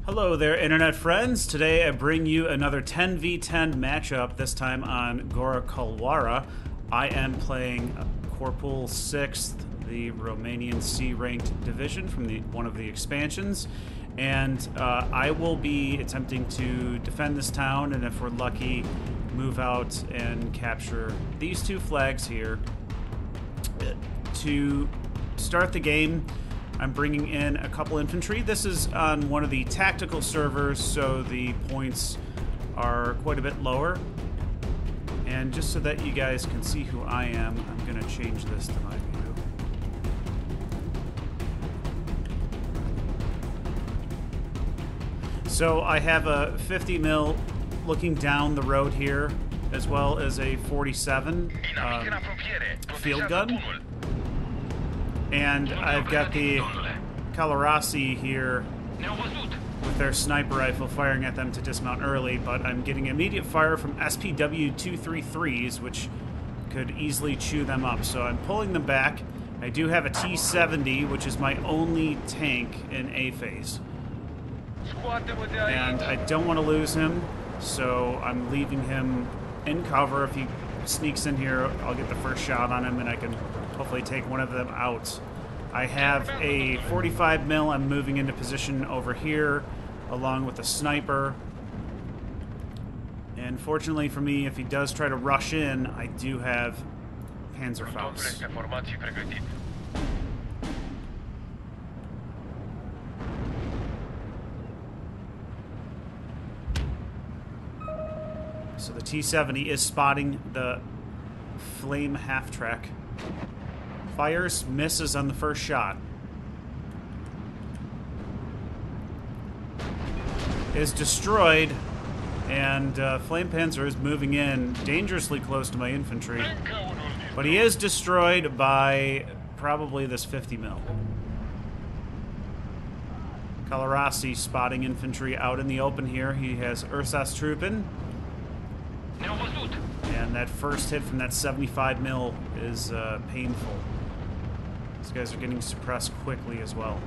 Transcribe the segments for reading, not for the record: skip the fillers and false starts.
Hello there, internet friends. Today I bring you another 10v10 matchup, this time on Gora, Kalwaria. I am playing Corporal 6th, the Romanian C-ranked division from one of the expansions. And I will be attempting to defend this town, and if we're lucky, move out and capture these two flags here. To start the game, I'm bringing in a couple infantry. This is on one of the tactical servers, so the points are quite a bit lower. And just so that you guys can see who I am, I'm going to change this to my view. So I have a 50 mil looking down the road here, as well as a 47 field gun. And I've got the Kalwaria here with their sniper rifle firing at them to dismount early, but I'm getting immediate fire from SPW-233s, which could easily chew them up. So I'm pulling them back. I do have a T-70, which is my only tank in A phase. And I don't want to lose him, so I'm leaving him in cover. If he sneaks in here, I'll get the first shot on him, and I can hopefully take one of them out. I have a 45 mil. I'm moving into position over here, along with a sniper. And fortunately for me, if he does try to rush in, I do have Panzerfaust. So the T-70 is spotting the flame half-track. Fires, misses on the first shot. Is destroyed, and Flame Panzer is moving in dangerously close to my infantry. But he is destroyed by probably this 50 mil. Kalwaria spotting infantry out in the open here. He has Ursas Truppen. And that first hit from that 75 mil is painful. These guys are getting suppressed quickly as well.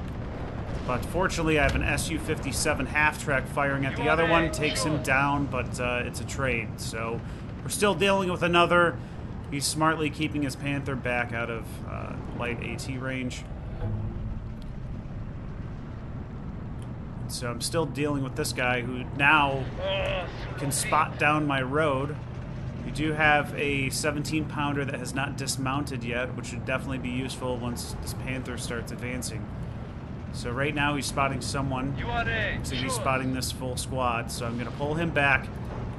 But fortunately, I have an Su-57 half-track firing at the other one. Takes him down, but it's a trade. So we're still dealing with another. He's smartly keeping his Panther back out of light AT range. So I'm still dealing with this guy who now can spot down my road. We do have a 17-pounder that has not dismounted yet, which should definitely be useful once this Panther starts advancing. So right now he's spotting someone. So he's spotting this full squad. So I'm going to pull him back.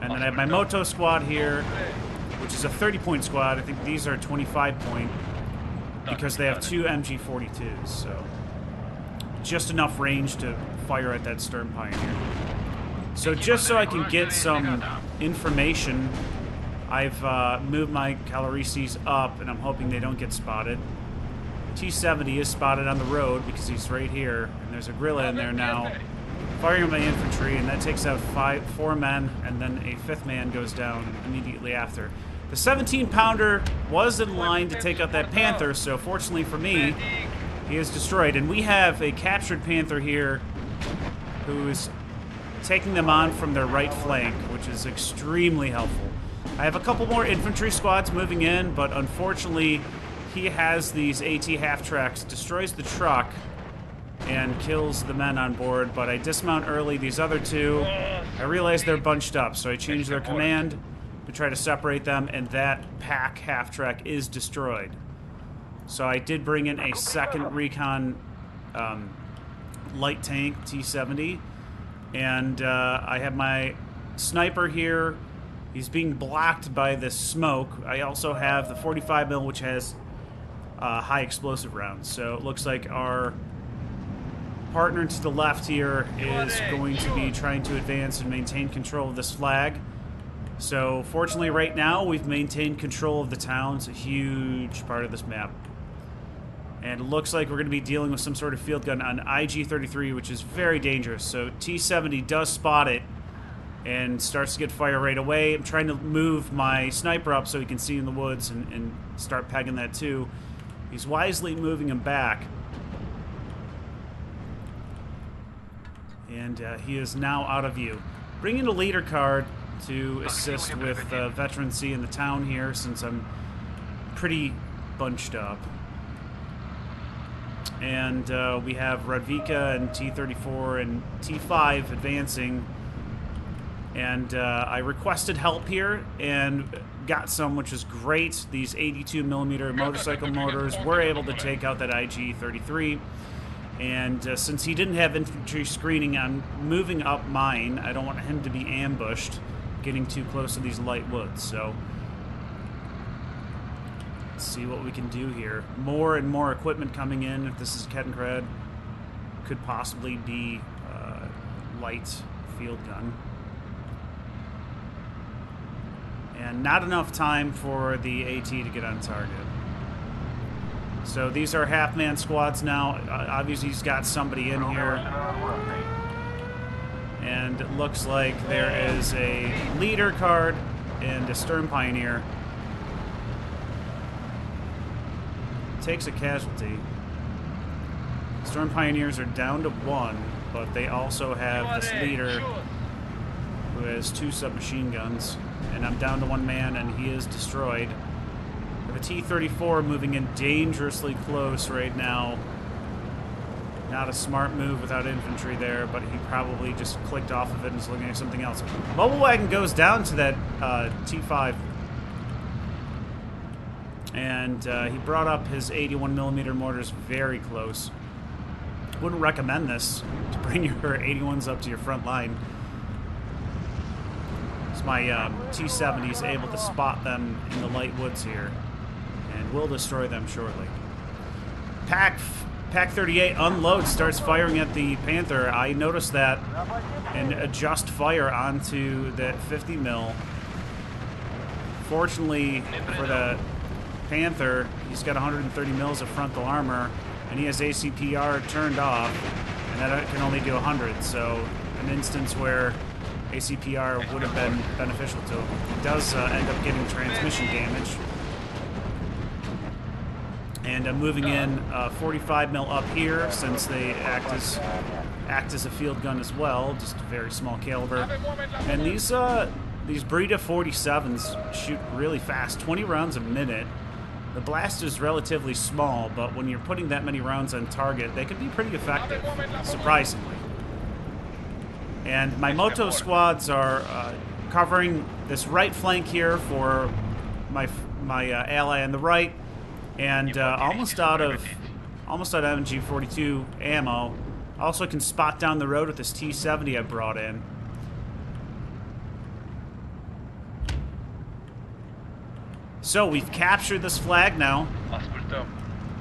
And then I have my Moto squad here, which is a 30-point squad. I think these are 25-point because they have two MG42s. So just enough range to fire at that Stern Pioneer. So just so I can get some information, I've moved my Kalwarias up, and I'm hoping they don't get spotted. T-70 is spotted on the road because he's right here, and there's a guerrilla in there now, firing on my infantry, and that takes out four men, and then a fifth man goes down immediately after. The 17-pounder was in line to take out that Panther, so fortunately for me, he is destroyed. And we have a captured Panther here who's taking them on from their right flank, which is extremely helpful. I have a couple more infantry squads moving in, but unfortunately, he has these AT half-tracks, destroys the truck, and kills the men on board, but I dismount early. These other two, I realize they're bunched up, so I change their command to try to separate them, and that pack half-track is destroyed. So I did bring in a second recon light tank, T-70, and I have my sniper here. He's being blocked by this smoke. I also have the 45 mil, which has high explosive rounds. So it looks like our partner to the left here is going to be trying to advance and maintain control of this flag. So fortunately right now we've maintained control of the town. It's a huge part of this map. And it looks like we're going to be dealing with some sort of field gun on IG-33, which is very dangerous. So T-70 does spot it and starts to get fire right away. I'm trying to move my sniper up so he can see in the woods and start pegging that too. He's wisely moving him back. And he is now out of view. Bring in a leader card to assist with veterancy in the town here, since I'm pretty bunched up. And we have Radvika and T-34 and T-5 advancing. And I requested help here and got some, which is great. These 82mm motorcycle motors were able to take out that IG-33. And since he didn't have infantry screening, I'm moving up mine. I don't want him to be ambushed, getting too close to these light woods. So let's see what we can do here. More and more equipment coming in. If this is Kettenkrad, could possibly be light field gun. And not enough time for the AT to get on target. So these are half-man squads now. Obviously he's got somebody in here. And it looks like there is a leader card and a stern pioneer. Takes a casualty. Stern pioneers are down to 1, but they also have this leader who has 2 submachine guns. And I'm down to 1 man, and he is destroyed. We have a T-34 moving in dangerously close right now. Not a smart move without infantry there, but he probably just clicked off of it and is looking at something else. Mobile wagon goes down to that T-5. And he brought up his 81mm mortars very close. Wouldn't recommend this to bring your 81s up to your front line. My T-70 is able to spot them in the light woods here, and will destroy them shortly. Pack 38 unloads, starts firing at the Panther. I noticed that and adjust fire onto the 50 mil. Fortunately for the Panther, he's got 130 mils of frontal armor, and he has ACPR turned off, and that can only do 100. So an instance where ACPR would have been beneficial to him. He does end up getting transmission damage. And moving in 45 mil up here, since they act as a field gun as well, just a very small caliber. And these Breda 47s shoot really fast, 20 rounds a minute. The blast is relatively small, but when you're putting that many rounds on target, they can be pretty effective, surprisingly. And my moto squads are covering this right flank here for my ally on the right, and almost out of MG42 ammo. Also can spot down the road with this T-70 I brought in. So we've captured this flag now.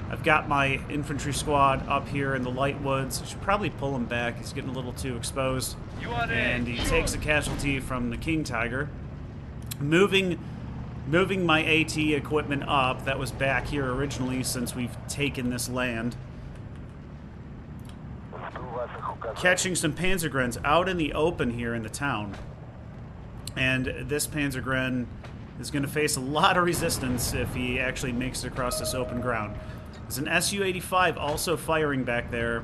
I've got my infantry squad up here in the light woods. I should probably pull him back. He's getting a little too exposed. And he takes a casualty from the King Tiger. Moving my AT equipment up. That was back here originally, since we've taken this land. Catching some Panzergrens out in the open here in the town. And this Panzergren is going to face a lot of resistance if he actually makes it across this open ground. There's an Su-85 also firing back there.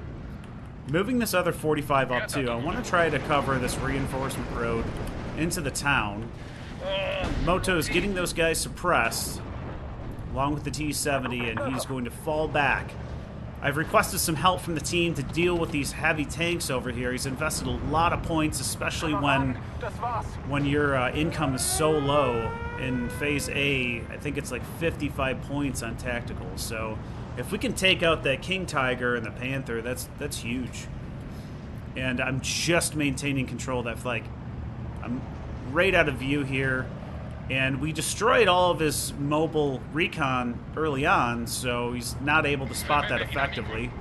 Moving this other 45 up too. I want to try to cover this reinforcement road into the town. Moto is getting those guys suppressed, along with the T-70, and he's going to fall back. I've requested some help from the team to deal with these heavy tanks over here. He's invested a lot of points, especially when your income is so low. In Phase A, I think it's like 55 points on tactical. So if we can take out that King Tiger and the Panther, that's huge. And I'm just maintaining control of that flag. I'm right out of view here. And we destroyed all of his mobile recon early on, so he's not able to spot that effectively.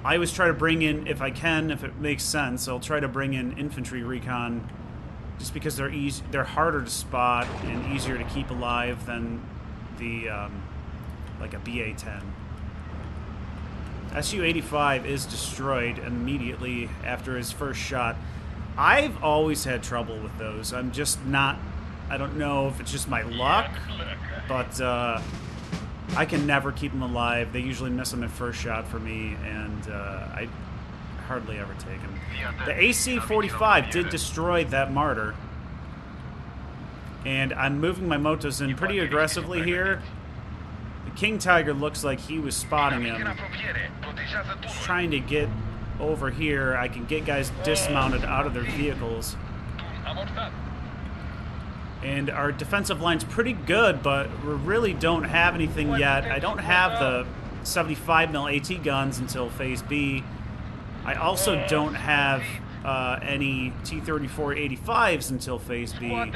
I always try to bring in, if I can, if it makes sense, I'll try to bring in infantry recon, just because they're harder to spot and easier to keep alive than the like a BA-10. Su-85 is destroyed immediately after his first shot. I've always had trouble with those. I'm just not... I don't know if it's just my luck, but I can never keep them alive. They usually miss them at first shot for me, and I hardly ever take him. The AC-45 did destroy that Martyr. And I'm moving my motos in pretty aggressively here. The King Tiger looks like he was spotting him. Just trying to get over here. I can get guys dismounted out of their vehicles. And our defensive line's pretty good, but we really don't have anything yet. I don't have the 75mm AT guns until Phase B. I also don't have any T-34-85s until Phase B.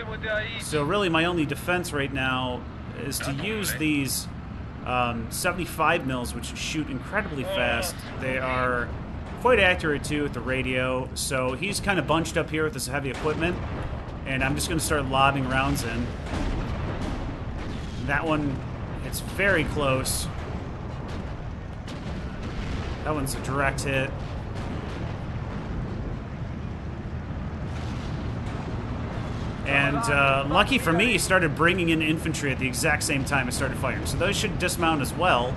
So really my only defense right now is to use these 75mm, which shoot incredibly fast. They are quite accurate too with the radio. So he's kind of bunched up here with this heavy equipment, and I'm just going to start lobbing rounds in. That one, it's very close. That one's a direct hit. And lucky for me, he started bringing in infantry at the exact same time I started firing. So those should dismount as well.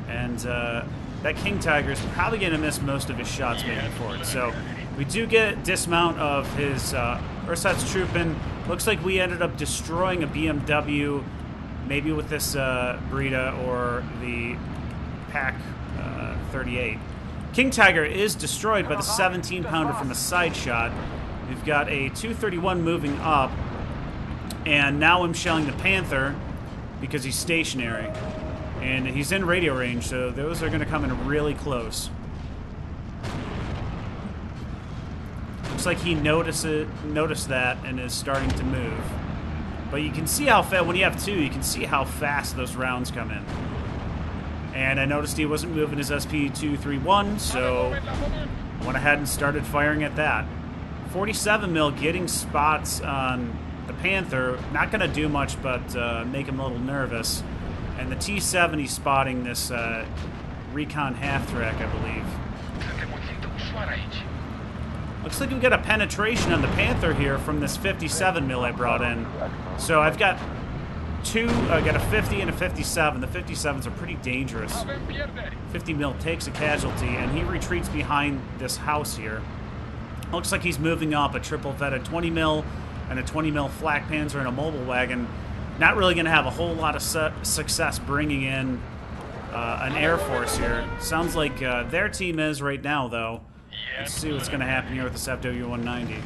And that King Tiger is probably going to miss most of his shots moving forward. So we do get dismount of his Ursat's trooping. Looks like we ended up destroying a BMW, maybe with this Brita or the Pack 38. King Tiger is destroyed by the 17-pounder from a side shot. We've got a 231 moving up, and now I'm shelling the Panther because he's stationary. And he's in radio range, so those are going to come in really close. Looks like he noticed that and is starting to move. But you can see how fast, when you have two, you can see how fast those rounds come in. And I noticed he wasn't moving his SP-231, so I went ahead and started firing at that. 47mm getting spots on the Panther, not going to do much but make him a little nervous. And the T-70 spotting this recon half-track, I believe. Looks like we got a penetration on the Panther here from this 57mm I brought in. So I've got two, I got a 50 and a 57. The 57s are pretty dangerous. 50mm takes a casualty, and he retreats behind this house here. Looks like he's moving up a triple vetted 20mm and a 20mm flak Panzer and a mobile wagon. Not really going to have a whole lot of success bringing in an Air Force here. Sounds like their team is right now, though. Let's see what's going to happen here with this FW-190.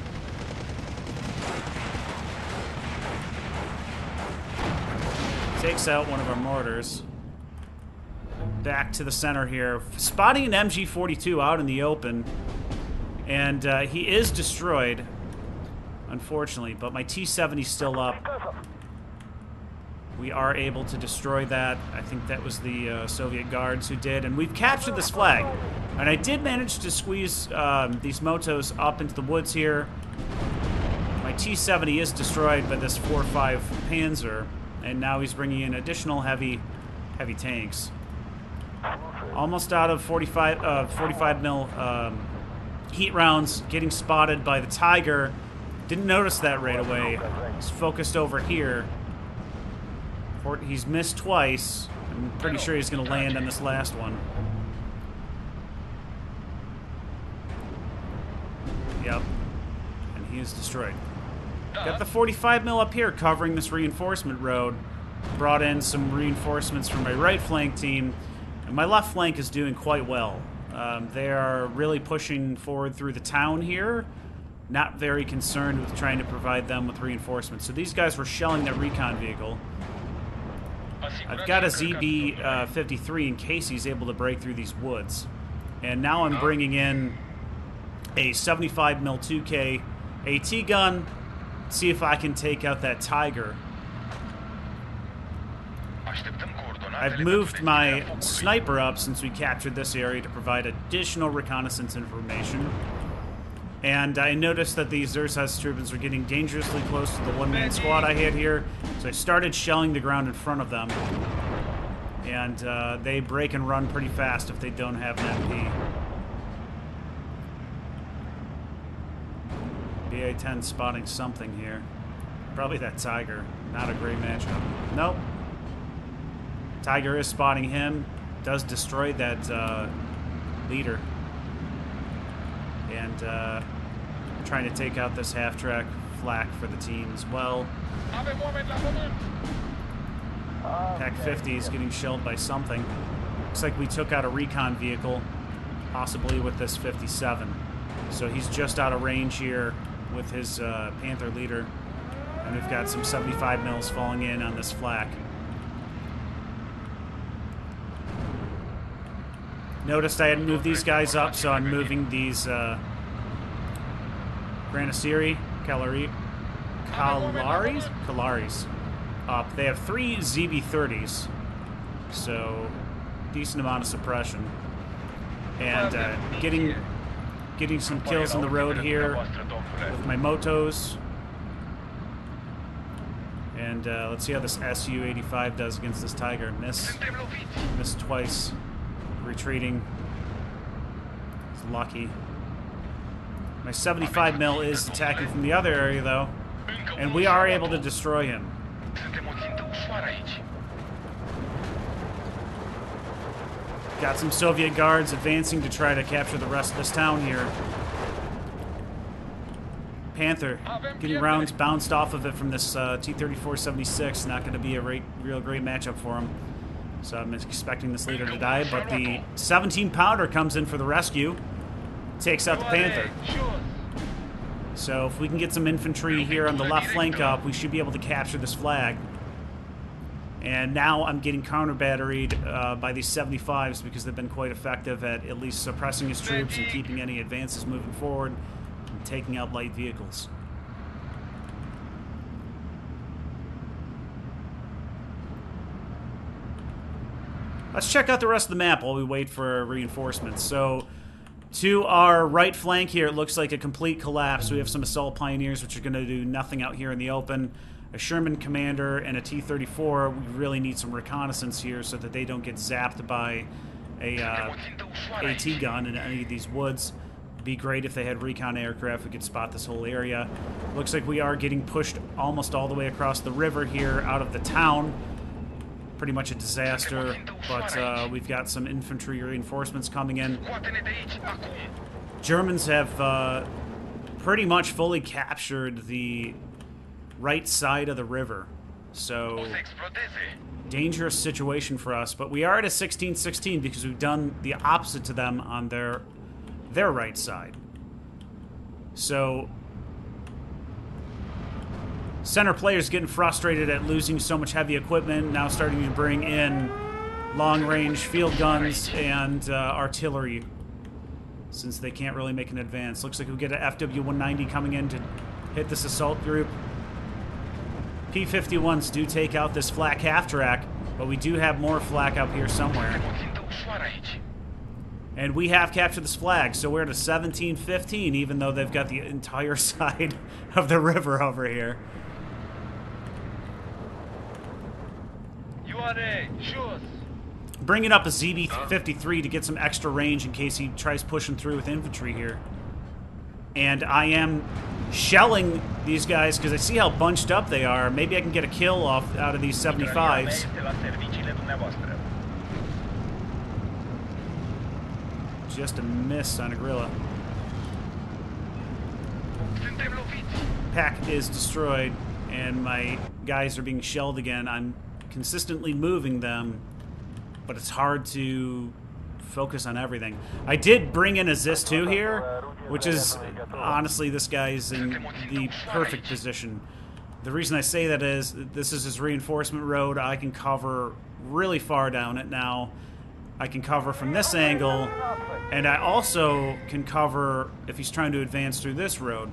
Takes out one of our mortars. Back to the center here. Spotting an MG-42 out in the open. And he is destroyed, unfortunately. But my T-70's still up. We are able to destroy that. I think that was the Soviet guards who did. And we've captured this flag. And I did manage to squeeze these motos up into the woods here. My T-70 is destroyed by this 4.5 Panzer. And now he's bringing in additional heavy tanks. Almost out of 45mm heat rounds. Getting spotted by the Tiger. Didn't notice that right away. He's focused over here. He's missed twice. I'm pretty sure he's going to land on this last one. Yep. And he is destroyed. Got the 45mm up here covering this reinforcement road. Brought in some reinforcements from my right flank team. And my left flank is doing quite well. They are really pushing forward through the town here. Not very concerned with trying to provide them with reinforcements. So these guys were shelling that recon vehicle. I've got a ZB-53 in case he's able to break through these woods. And now I'm bringing in a 75mm 2K AT gun. See if I can take out that Tiger. I've moved my sniper up since we captured this area to provide additional reconnaissance information. And I noticed that these Ursat's troopers were getting dangerously close to the one-man squad I had here, so I started shelling the ground in front of them. And they break and run pretty fast if they don't have an MP. BA-10 spotting something here. Probably that Tiger. Not a great matchup. Nope. Tiger is spotting him. Does destroy that leader. And trying to take out this half-track flak for the team as well. Pack 50 is getting shelled by something. Looks like we took out a recon vehicle, possibly with this 57. So he's just out of range here with his Panther leader. And we've got some 75 mils falling in on this flak. Noticed I hadn't moved these guys up, so I'm moving these Granaciri, Kalaris up. They have 3 ZB-30s, so decent amount of suppression. And getting some kills on the road here with my motos. And let's see how this Su-85 does against this Tiger. Missed twice. Retreating. It's lucky. My 75 mil is attacking from the other area, though. And we are able to destroy him. Got some Soviet guards advancing to try to capture the rest of this town here. Panther getting rounds bounced off of it from this T-34-76. Not going to be a real great matchup for him. So I'm expecting this leader to die, but the 17-pounder comes in for the rescue. Takes out the Panther. So if we can get some infantry here on the left flank up, we should be able to capture this flag. And now I'm getting counter-batteried by these 75s because they've been quite effective at least suppressing his troops and keeping any advances moving forward and taking out light vehicles. Let's check out the rest of the map while we wait for reinforcements. So, to our right flank here, it looks like a complete collapse. We have some assault pioneers, which are going to do nothing out here in the open. A Sherman commander and a T-34. We really need some reconnaissance here so that they don't get zapped by a AT gun in any of these woods. It'd be great if they had recon aircraft. We could spot this whole area. Looks like we are getting pushed almost all the way across the river here out of the town. Pretty much a disaster, but we've got some infantry reinforcements coming in. Germans have pretty much fully captured the right side of the river, so dangerous situation for us, but we are at a 16-16 because we've done the opposite to them on their right side. So center players getting frustrated at losing so much heavy equipment, now starting to bring in long-range field guns and artillery, since they can't really make an advance. Looks like we get an FW-190 coming in to hit this assault group. P-51s do take out this flak half-track, but we do have more flak up here somewhere. And we have captured this flag, so we're at a 17-15, even though they've got the entire side of the river over here. Bringing up a ZB-53 to get some extra range in case he tries pushing through with infantry here. And I am shelling these guys because I see how bunched up they are. Maybe I can get a kill out of these 75s. Just a miss on a gorilla. Pack is destroyed, and my guys are being shelled again. I'm consistently moving them, but it's hard to focus on everything. I did bring in a ZIS-2 here, which is, honestly, this guy is in the perfect position. The reason I say that is, this is his reinforcement road. I can cover really far down it now. I can cover from this angle, and I also can cover if he's trying to advance through this road.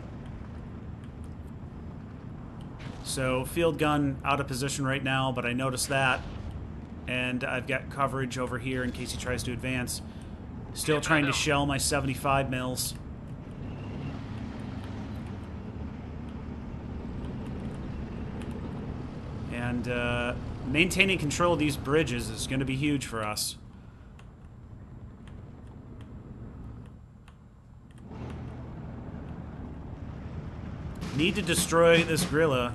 So, field gun out of position right now, but I noticed that. And I've got coverage over here in case he tries to advance. Still trying to shell my 75 mils. And maintaining control of these bridges is going to be huge for us. Need to destroy this gorilla.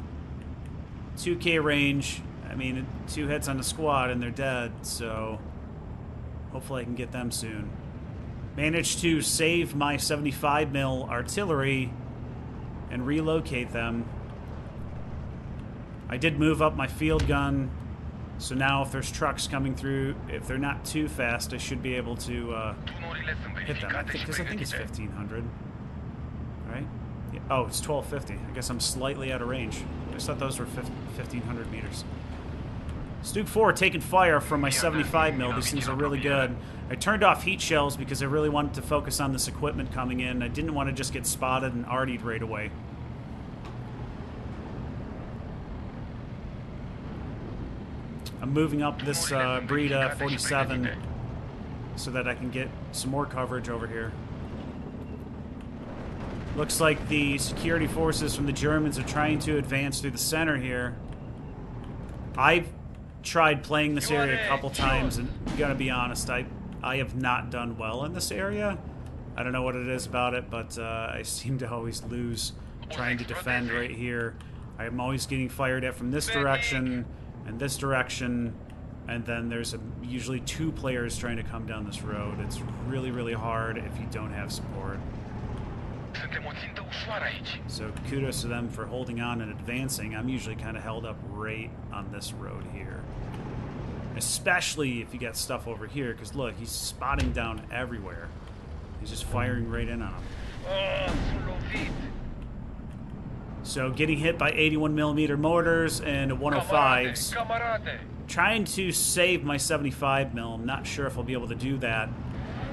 2K range. I mean, 2 hits on the squad and they're dead, so hopefully I can get them soon. Managed to save my 75 mil artillery and relocate them. I did move up my field gun, so now if there's trucks coming through, if they're not too fast, I should be able to hit them. I think it's 1,500, right? Yeah. Oh, it's 1,250. I guess I'm slightly out of range. I just thought those were 1,500 meters. Stuke 4 taking fire from my 75 mil. These things are really good. I turned off heat shells because I really wanted to focus on this equipment coming in. I didn't want to just get spotted and artied right away. I'm moving up this Breda 47 so that I can get some more coverage over here. Looks like the security forces from the Germans are trying to advance through the center here. I've tried playing this area a couple times, and I'm gonna be honest, I have not done well in this area. I don't know what it is about it, but I seem to always lose trying to defend right here. I'm always getting fired at from this direction and this direction, and then there's usually 2 players trying to come down this road. It's really, really hard if you don't have support. So kudos to them for holding on and advancing. I'm usually kind of held up right on this road here. Especially if you got stuff over here, because look, he's spotting down everywhere. He's just firing right in on them. So getting hit by 81mm mortars and 105s. Trying to save my 75 mil. I'm not sure if I'll be able to do that.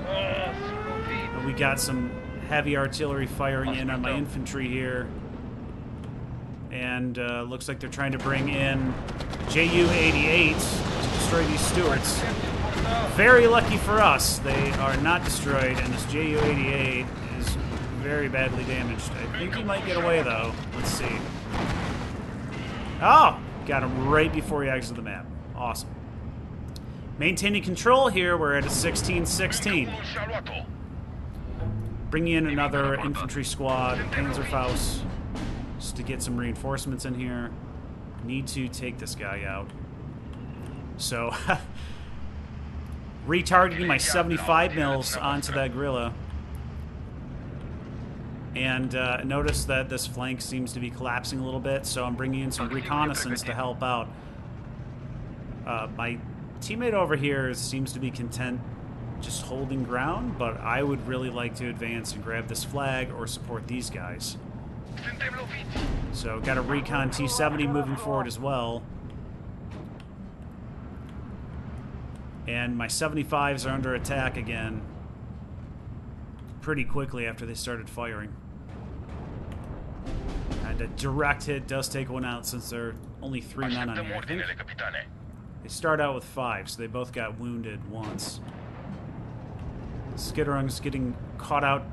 But we got some heavy artillery firing in on my infantry here. And looks like they're trying to bring in Ju-88 to destroy these Stuarts. Very lucky for us, they are not destroyed, and this Ju-88 is very badly damaged. I think he might get away, though. Let's see. Oh! Got him right before he exited the map. Awesome. Maintaining control here, we're at a 16-16. Bringing in another infantry squad, Panzerfaust, just to get some reinforcements in here. Need to take this guy out. So, retargeting my 75 mils onto that guerrilla. And notice that this flank seems to be collapsing a little bit, so I'm bringing in some reconnaissance to help out. My teammate over here seems to be content just holding ground, but I would really like to advance and grab this flag or support these guys. So got a recon T-70 moving forward as well. And my 75s are under attack again pretty quickly after they started firing. And a direct hit does take one out since there are only 3 men on here, I think. They start out with 5, so they both got wounded once. Skitterung's getting caught out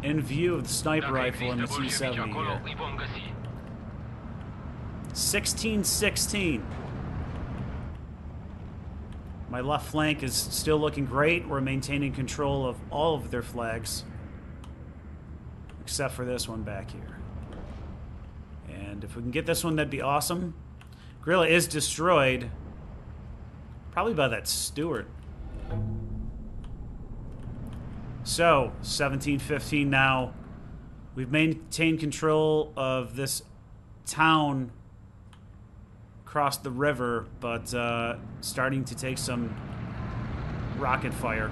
in view of the sniper rifle and the T-70 here. 16-16. My left flank is still looking great. We're maintaining control of all of their flags, except for this one back here. And if we can get this one, that'd be awesome. Guerrilla is destroyed, probably by that Stuart. So, 17-15 now. We've maintained control of this town across the river, but starting to take some rocket fire.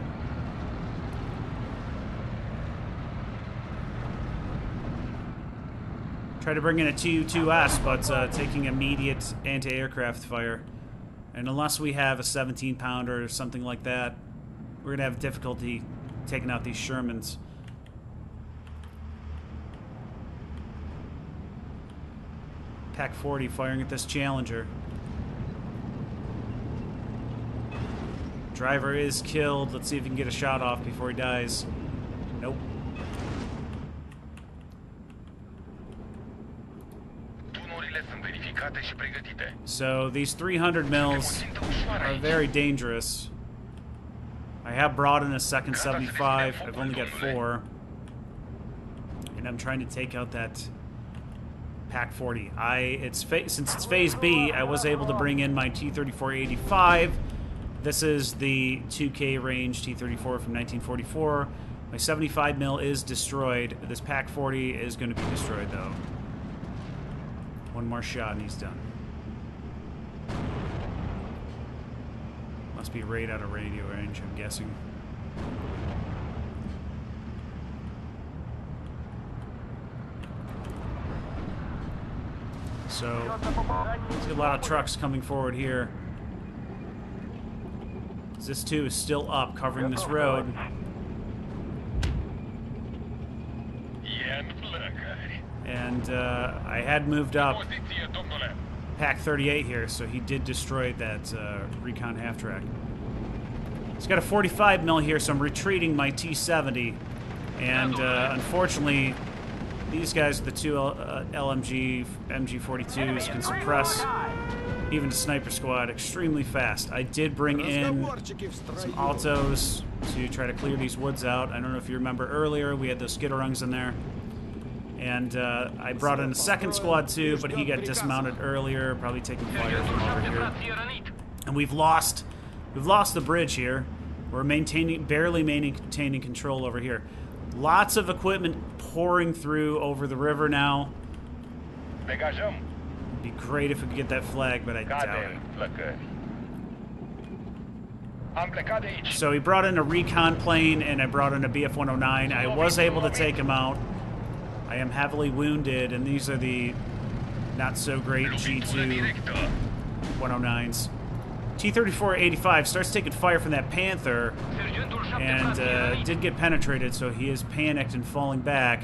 Try to bring in a Tu-2S, but taking immediate anti-aircraft fire. And unless we have a 17-pounder or something like that, we're going to have difficulty taking out these Shermans. Pac 40 firing at this Challenger. Driver is killed. Let's see if we can get a shot off before he dies. Nope. So these 300 mils are very dangerous. I have brought in a second 75. I've only got 4. And I'm trying to take out that Pack 40. Since it's Phase B, I was able to bring in my T-34-85. This is the 2K range T-34 from 1944. My 75 mil is destroyed. This Pack 40 is going to be destroyed, though. One more shot and he's done. Must be right out of radio range, I'm guessing. So, see a lot of trucks coming forward here. This too is still up, covering this road. And I had moved up Pack 38 here, so he did destroy that recon half-track. He's got a 45 mil here, so I'm retreating my T-70. And unfortunately, these guys, the two LMG, MG42s, can suppress even a sniper squad extremely fast. I did bring in some altos to try to clear these woods out. I don't know if you remember earlier, we had those skitterungs in there. And I brought in a second squad too, but he got dismounted earlier, probably taking fire from over here. And we've lost the bridge here. We're barely maintaining control over here. Lots of equipment pouring through over the river now. It'd be great if we could get that flag, but I doubt it. So he brought in a recon plane, and I brought in a BF-109. I was able to take him out. I am heavily wounded, and these are the not-so-great G2 109s. T-34-85 starts taking fire from that Panther, and did get penetrated, so he is panicked and falling back.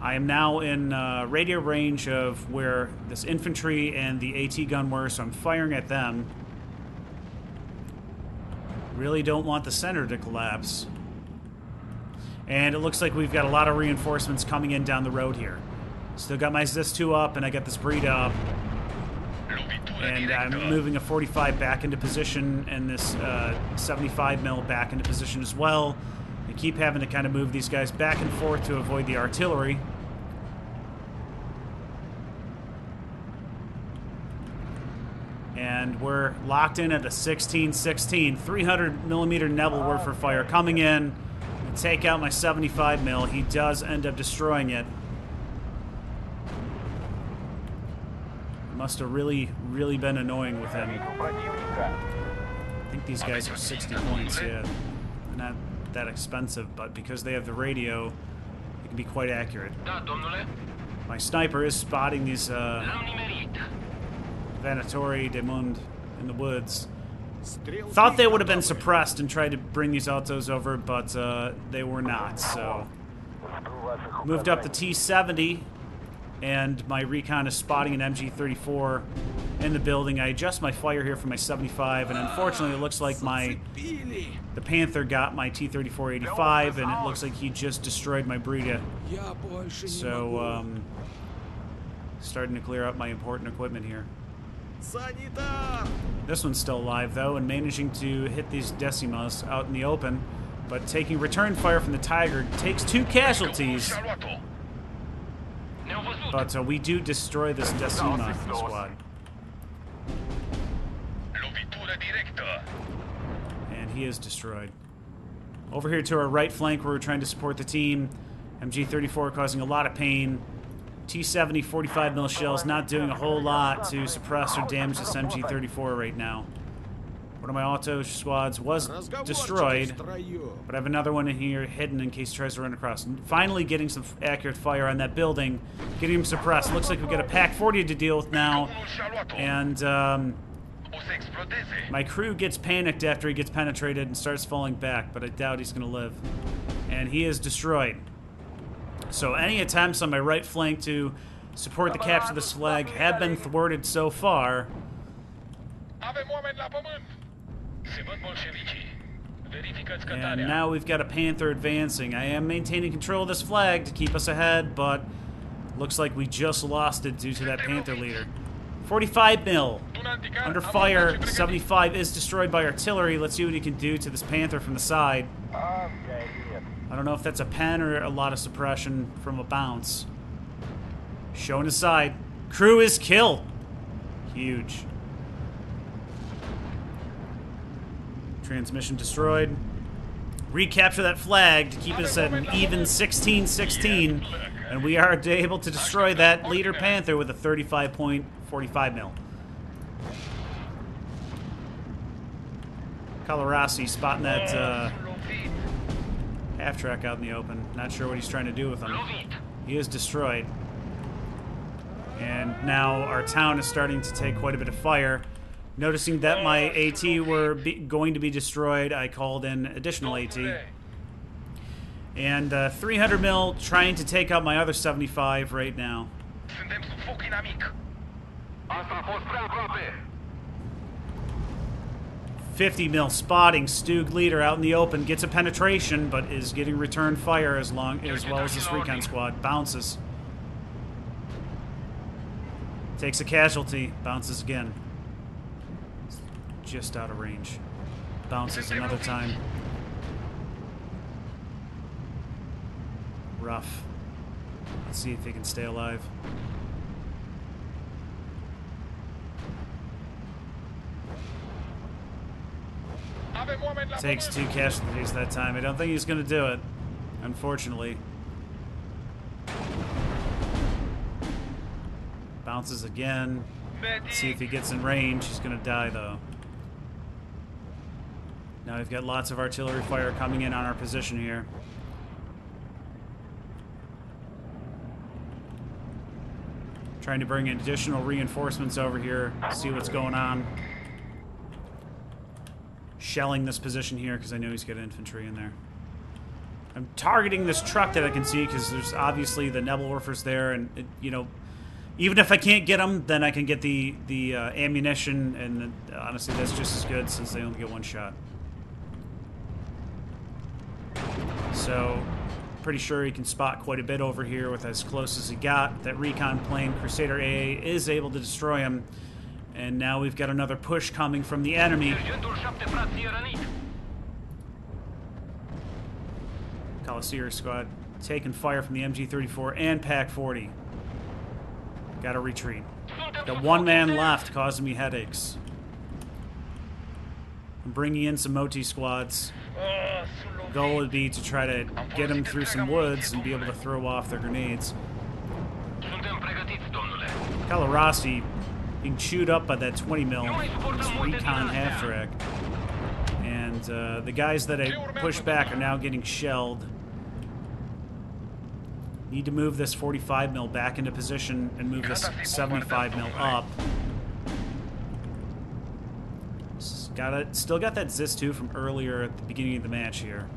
I am now in radio range of where this infantry and the AT gun were, so I'm firing at them. Really don't want the center to collapse. And it looks like we've got a lot of reinforcements coming in down the road here. Still got my ZIS-2 up, and I got this Breda up. And I'm moving a 45 back into position, and this 75 mil back into position as well. I keep having to kind of move these guys back and forth to avoid the artillery. And we're locked in at a 16-16. 300 millimeter Neville word for fire coming in. Take out my 75 mil. He does end up destroying it. Must have really been annoying with him. I think these guys are 60 points, yeah. They're not that expensive, but because they have the radio, it can be quite accurate. My sniper is spotting these Venatori de Mund in the woods. Thought they would have been suppressed and tried to bring these autos over, but they were not, so... Moved up the T-70, and my recon is spotting an MG34 in the building. I adjust my fire here for my 75, and unfortunately it looks like the Panther got my T-34-85, and it looks like he just destroyed my Breda. So, starting to clear up my important equipment here. This one's still alive, though, and managing to hit these Decimas out in the open, but taking return fire from the Tiger. Takes 2 casualties, but we do destroy this Decima squad. And he is destroyed. Over here to our right flank, where we're trying to support the team, MG34 causing a lot of pain. T-70 45 mil shells not doing a whole lot to suppress or damage this MG34 right now. One of my auto squads was destroyed, but I have another one in here hidden in case he tries to run across. Finally getting some accurate fire on that building, getting him suppressed. Looks like we've got a Pack 40 to deal with now, and my crew gets panicked after he gets penetrated and starts falling back, but I doubt he's going to live. And he is destroyed. So any attempts on my right flank to support the capture of this flag have been thwarted so far. And now we've got a Panther advancing. I am maintaining control of this flag to keep us ahead, but looks like we just lost it due to that Panther leader. 45 mil. Under fire. 75 is destroyed by artillery. Let's see what he can do to this Panther from the side. I don't know if that's a pen or a lot of suppression from a bounce. Showing his side. Crew is killed. Huge. Transmission destroyed. Recapture that flag to keep us at an even 16-16. And we are able to destroy that leader Panther with a 35.45 mil. Kalwaria spotting that half-track out in the open. Not sure what he's trying to do with him. He is destroyed. And now our town is starting to take quite a bit of fire. Noticing that my AT were going to be destroyed, I called in additional AT. And 300 mil trying to take out my other 75 right now. 50 mil spotting. Stug leader out in the open. Gets a penetration, but is getting return fire as well as this recon squad. Bounces. Takes a casualty. Bounces again. Just out of range. Bounces another time. Rough. Let's see if he can stay alive. Takes 2 casualties that time. I don't think he's going to do it, unfortunately. Bounces again. Let's see if he gets in range. He's going to die, though. Now we've got lots of artillery fire coming in on our position here. Trying to bring in additional reinforcements over here, see what's going on. Shelling this position here because I know he's got infantry in there. I'm targeting this truck that I can see because there's obviously the Nebelwerfers there, and you know, even if I can't get them, then I can get the ammunition, and honestly, that's just as good since they only get 1 shot. So, pretty sure he can spot quite a bit over here with as close as he got. That recon plane, Crusader AA, is able to destroy him. And now we've got another push coming from the enemy. Kalwaria squad taking fire from the MG34 and PaK-40. Gotta retreat. Got 1 man left, causing me headaches. I'm bringing in some MOT squads. Goal would be to try to get them through some woods and be able to throw off their grenades. Kalwaria being chewed up by that 20 mil, this recon half-track. And the guys that I pushed back are now getting shelled. Need to move this 45 mil back into position and move this 75 mil up. Still got that ZIS-2 from earlier at the beginning of the match here.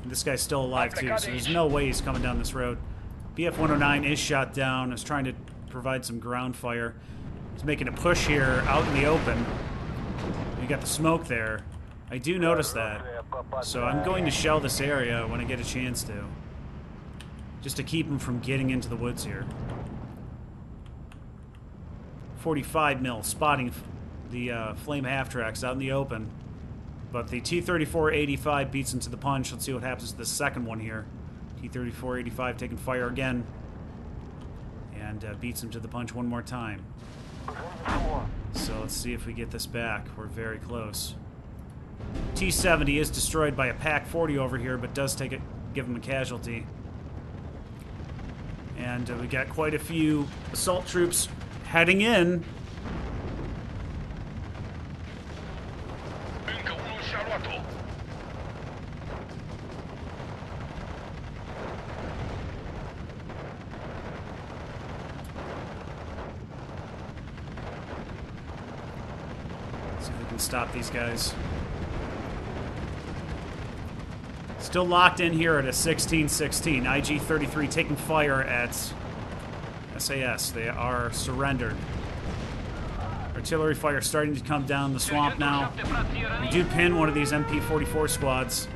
And this guy's still alive too, so there's no way he's coming down this road. BF-109 is shot down. I was trying to provide some ground fire. He's making a push here out in the open. You got the smoke there. I do notice that. So I'm going to shell this area when I get a chance to. Just to keep him from getting into the woods here. 45 mil spotting the flame half-tracks out in the open. But the T-34-85 beats him to the punch. Let's see what happens to the second one here. T-34-85 taking fire again. And beats him to the punch one more time. So let's see if we get this back. We're very close. T-70 is destroyed by a PaK-40 over here, but does give him a casualty. And we got quite a few assault troops heading in. See if we can stop these guys. Still locked in here at a 16-16. IG-33 taking fire at SAS. They are surrendered. Artillery fire starting to come down the swamp now. We do pin one of these MP-44 squads.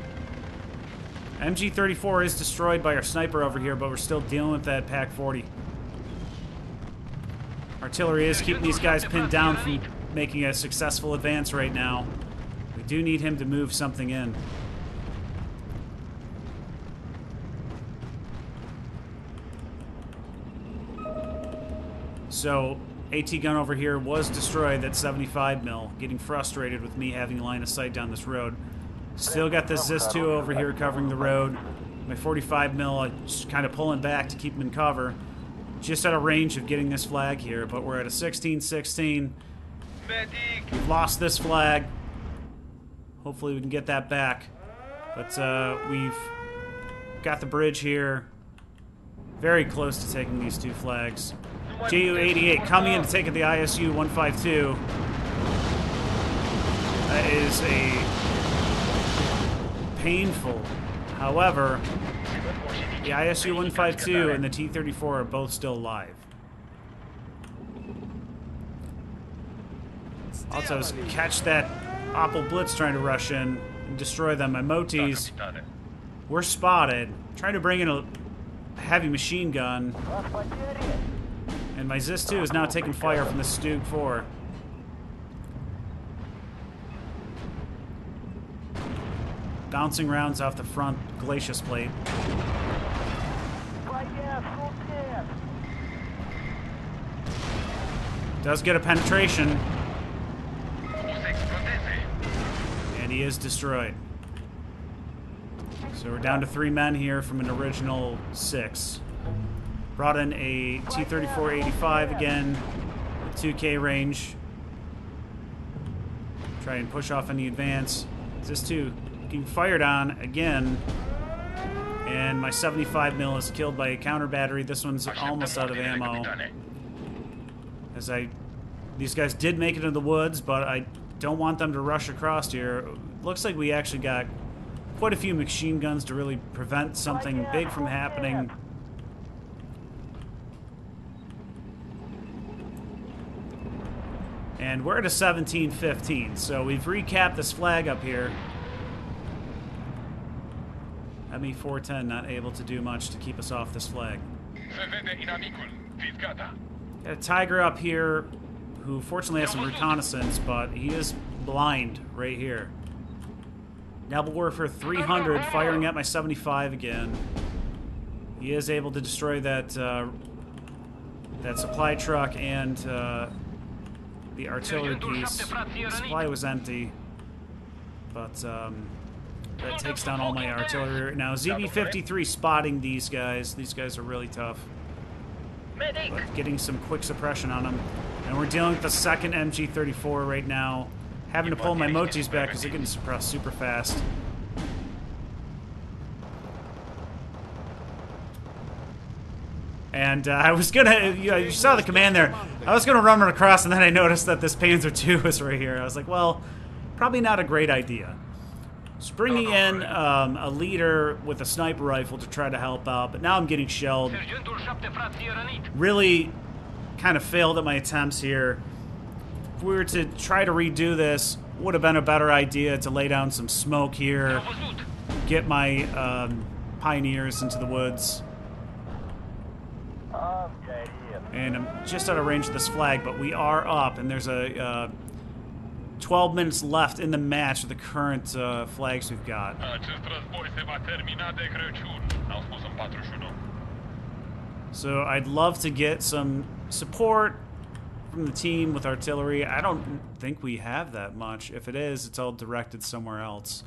MG-34 is destroyed by our sniper over here, but we're still dealing with that PaK-40. Artillery is keeping these guys pinned down from making a successful advance right now. We do need him to move something in. So, AT gun over here was destroyed, that 75 mil, getting frustrated with me having line of sight down this road. Still got this ZIS-2 over here covering the road. My 45 mil, just kind of pulling back to keep him in cover. Just out of range of getting this flag here, but we're at a 16-16. We've lost this flag. Hopefully we can get that back. But we've got the bridge here. Very close to taking these two flags. JU-88 coming in to take at the ISU-152. That is a painful. However, the ISU-152 and the T-34 are both still alive. Also, catch that Opel Blitz trying to rush in and destroy them. My Motis were spotted. Trying to bring in a heavy machine gun. And my ZIS-2 is now taking fire from the Stug 4. Bouncing rounds off the front glacis plate. Does get a penetration. And he is destroyed. So we're down to 3 men here from an original 6. Brought in a T-34-85 again with 2K range. Try and push off any advance. ZIS-2 getting fired on again. And my 75 mil is killed by a counter battery. This one's almost out of ammo. As these guys did make it into the woods, but I don't want them to rush across here. Looks like we actually got quite a few machine guns to really prevent something big from happening. And we're at a 17-15, so we've recapped this flag up here. ME-410 not able to do much to keep us off this flag. Got a Tiger up here who fortunately has some reconnaissance, but he is blind right here. Nebel Warfare 300 firing at my 75 again. He is able to destroy that that supply truck and the artillery piece. The supply was empty, but that takes down all my artillery right now. ZB-53 spotting these guys. These guys are really tough. But getting some quick suppression on them. And we're dealing with the second MG-34 right now. Having to pull my Motis back because they're getting suppressed super fast. And I was gonna, you saw the command there. I was gonna run across, and then I noticed that this Panzer II was right here. I was like, well, probably not a great idea. Just bringing in a leader with a sniper rifle to try to help out, but now I'm getting shelled. Really kind of failed at my attempts here. If we were to try to redo this, would have been a better idea to lay down some smoke here, get my pioneers into the woods. And I'm just out of range of this flag, but we are up, and there's a 12 minutes left in the match with the current flags we've got. So I'd love to get some support from the team with artillery. I don't think we have that much. If it is, it's all directed somewhere else.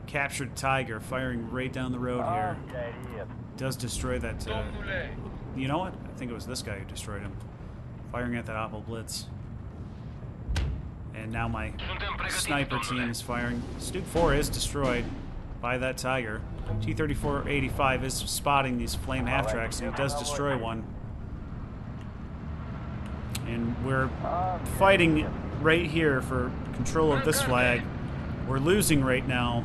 Captured Tiger, firing right down the road here. Does destroy that. You know what? I think it was this guy who destroyed him. Firing at that Opel Blitz. And now my sniper team is firing. Stug 4 is destroyed by that Tiger. T-34-85 is spotting these flame half-tracks, and he does destroy one. And we're fighting right here for control of this flag. We're losing right now.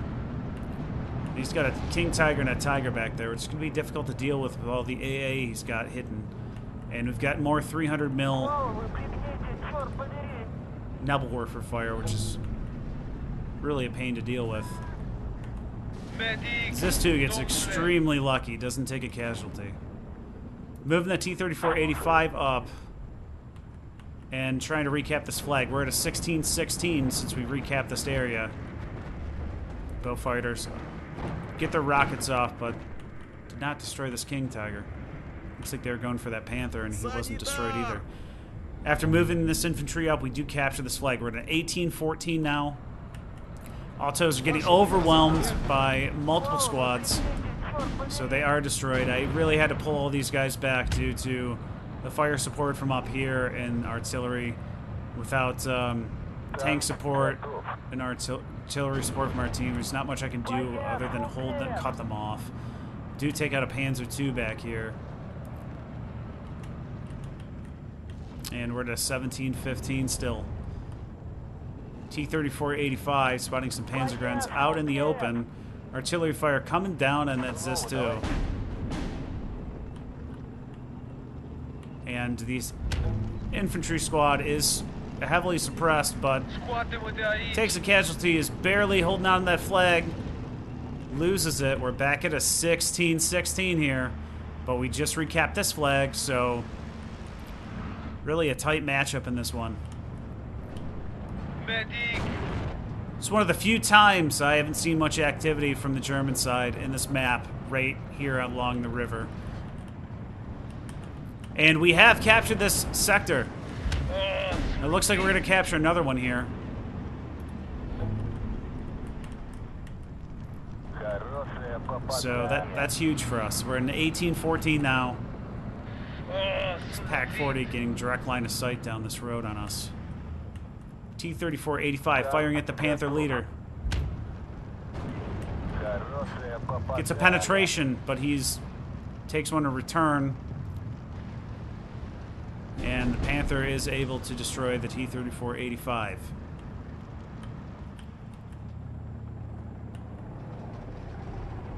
He's got a King Tiger and a Tiger back there. It's going to be difficult to deal with all the AA he's got hidden. And we've got more 300 mil Nebel Warfare fire, which is really a pain to deal with. ZIS-2 gets extremely lucky, doesn't take a casualty. Moving the T-34-85 up and trying to recap this flag. We're at a 16-16 since we recapped this area. Go fighters. Get their rockets off, but Did not destroy this King Tiger. Looks like they were going for that Panther, and he wasn't destroyed either. After moving this infantry up, we do capture this flag. We're at an 18-14 now. Autos are getting overwhelmed by multiple squads, so they are destroyed. I really had to pull all these guys back due to the fire support from up here and artillery. Without tank support and artillery support from our team, there's not much I can do other than hold them, cut them off. Do take out a Panzer II back here. And we're at a 17-15 still. T-34-85 spotting some Panzer guns out in the open. Artillery fire coming down on that ZIS-2. And the infantry squad is heavily suppressed, but takes a casualty, is barely holding on to that flag. Loses it. We're back at a 16-16 here, but we just recapped this flag, so really a tight matchup in this one. It's one of the few times I haven't seen much activity from the German side in this map right here along the river. And we have captured this sector. It looks like we're going to capture another one here. So that's huge for us. We're in 18-14 now. It's Pac 40 getting direct line of sight down this road on us. T-34-85 firing at the Panther leader. Gets a penetration, but takes one to return. And the Panther is able to destroy the T-34-85.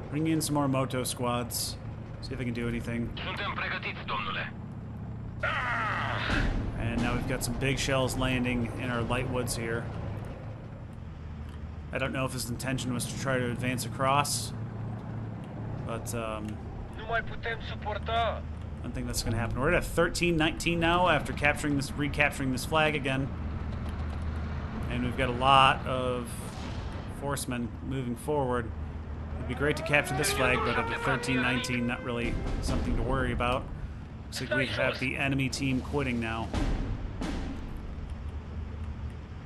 Bring in some more Moto squads. See if I can do anything. And now we've got some big shells landing in our light woods here. I don't know if his intention was to try to advance across, but I don't think that's going to happen. We're at a 13-19 now after recapturing this flag again. And we've got a lot of forcemen moving forward. It'd be great to capture this flag, but at a 13-19, not really something to worry about. Looks like we have the enemy team quitting now.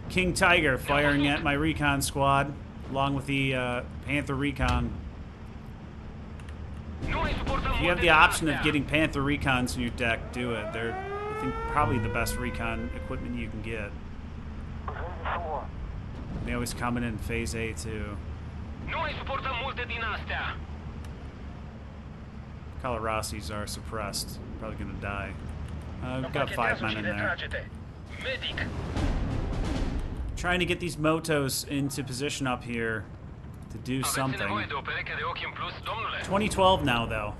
King Tiger firing at my recon squad, along with the Panther recon. If you have the option of getting Panther recons in your deck, do it. They're, I think, probably the best recon equipment you can get. They always come in phase A too. Kalwarias are suppressed. Probably gonna die. We've got 5 men in there. Trying to get these motos into position up here to do something. 2012 now, though.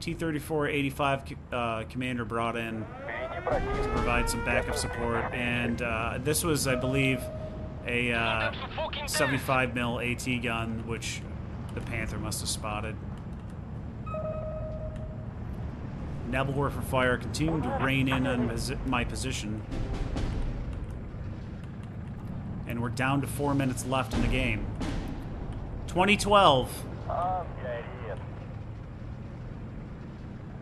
T-34-85 commander brought in to provide some backup support, and this was, I believe, a 75 mil AT gun, which the Panther must have spotted. Nebelwerfer fire continuing to rain in on my position. And we're down to 4 minutes left in the game. 2012.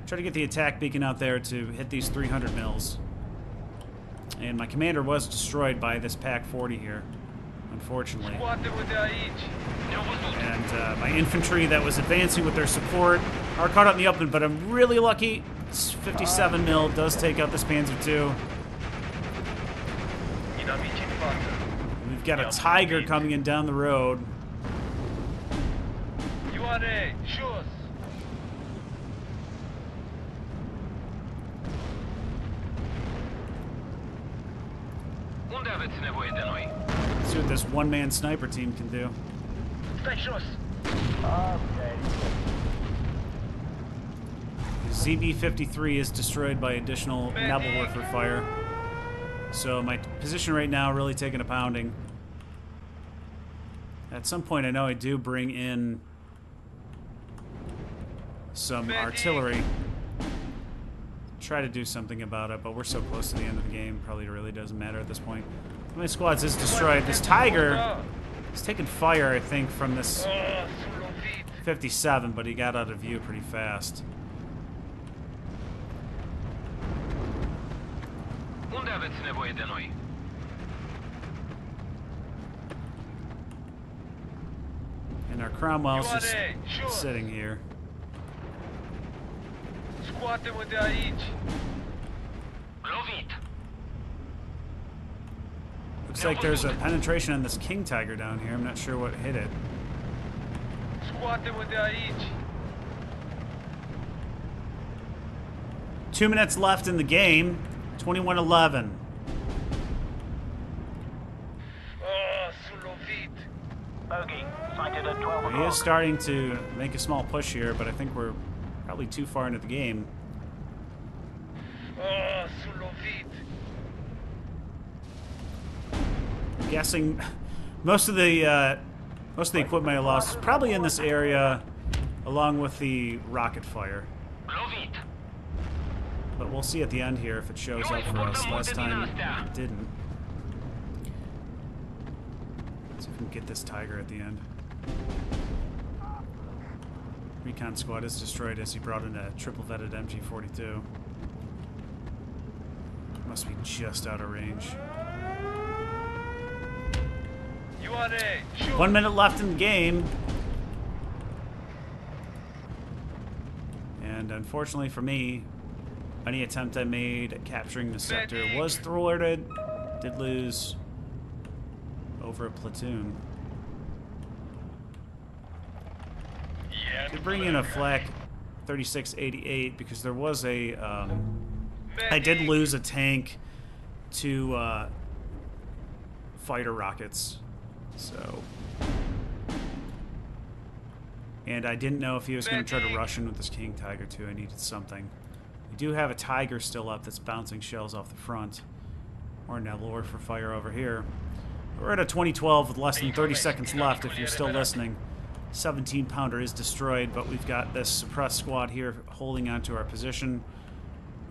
Try to get the attack beacon out there to hit these 300 mils. And my commander was destroyed by this Pac 40 here, unfortunately. And my infantry that was advancing with their support are caught up in the open, but I'm really lucky. 57 mil does take out this Panzer II. We've got a Tiger coming in down the road. Let's see what this one-man sniper team can do. ZB-53 is destroyed by additional Nebelwerfer fire. So my position right now really taking a pounding. At some point I know I do bring in some artillery. Try to do something about it, but we're so close to the end of the game, probably really doesn't matter at this point. My squads is destroyed. This Tiger is taking fire, I think, from this 57, but he got out of view pretty fast. Unde aveți nevoie de noi? And our Cromwell's just sitting here. Scoate-mă de aici. Lovit. Looks like there's a penetration on this King Tiger down here. I'm not sure what hit it. Scoate-mă de aici. 2 minutes left in the game. 21-11. Sunt lovit. Bogey, sighted at 12 o'clock. He is starting to make a small push here, but I think we're probably too far into the game. Sunt lovit. I'm guessing most of the equipment I lost is probably in this area, along with the rocket fire. Lovit. But we'll see at the end here if it shows up for us. Last time it didn't. Let's see if we can get this Tiger at the end. Recon squad is destroyed as he brought in a triple-vetted MG42. Must be just out of range. 1 minute left in the game. And unfortunately for me, any attempt I made at capturing the sector was thwarted. Did lose over a platoon. Could bring in a flak 3688 because there was a I did lose a tank to fighter rockets, so, and I didn't know if he was going to try to rush in with this King Tiger too. I needed something. We do have a Tiger still up that's bouncing shells off the front, or Nebelor for fire over here. We're at a 2012 with less than 30 seconds left. If you're still listening, 17-pounder is destroyed, but we've got this suppressed squad here holding onto our position.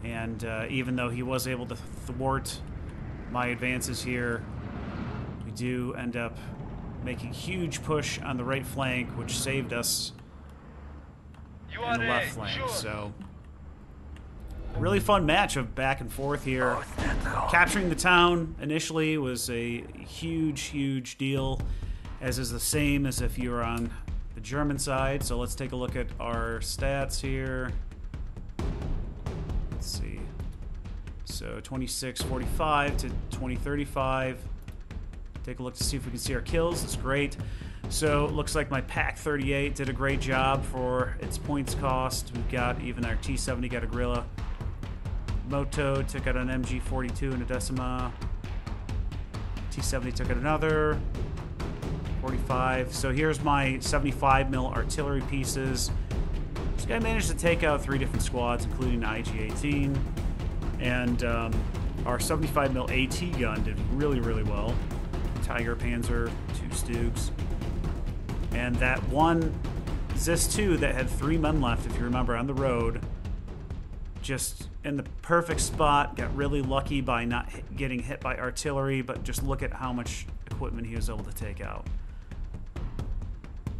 And even though he was able to thwart my advances here, we do end up making a huge push on the right flank, which saved us in the left flank. So, really fun match of back and forth here. Capturing the town initially was a huge, huge deal, as is the same as if you were on the German side. So let's take a look at our stats here. Let's see. So 2645 to 2035. Take a look to see if we can see our kills. That's great. So it looks like my Pac 38 did a great job for its points cost. We've got even our T70 got a Gorilla. Moto took out an MG42 and a Decima. T70 took out another. 45. So here's my 75 mil artillery pieces. This guy managed to take out 3 different squads, including the IG-18. And our 75 mil AT gun did really, really well. Tiger, Panzer, 2 Stugs. And that one ZIS-2 that had 3 men left, if you remember, on the road, just in the perfect spot, got really lucky by not getting hit by artillery, but just look at how much equipment he was able to take out.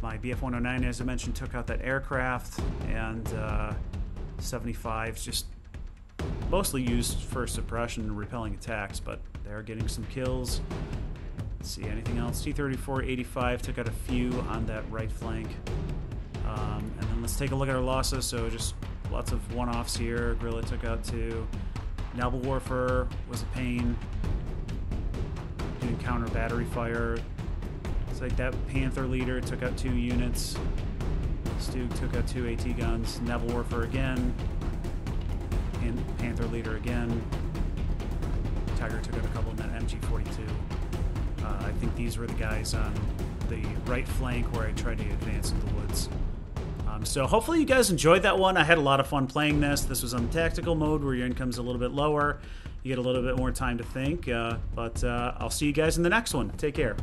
My BF-109, as I mentioned, took out that aircraft, and 75's just mostly used for suppression and repelling attacks, but they're getting some kills. Let's see, anything else? T-34-85 took out a few on that right flank. And then let's take a look at our losses. So just lots of one-offs here. Gorilla took out 2. Nebel Warfare was a pain. Doing counter battery fire. It's like that Panther leader took out 2 units. Stug took out 2 AT guns. Nebel Warfare again. And Panther leader again. Tiger took out a couple in that MG42. I think these were the guys on the right flank where I tried to advance into the woods. So hopefully you guys enjoyed that one. I had a lot of fun playing this. This was on tactical mode where your income's a little bit lower. You get a little bit more time to think. But I'll see you guys in the next one. Take care.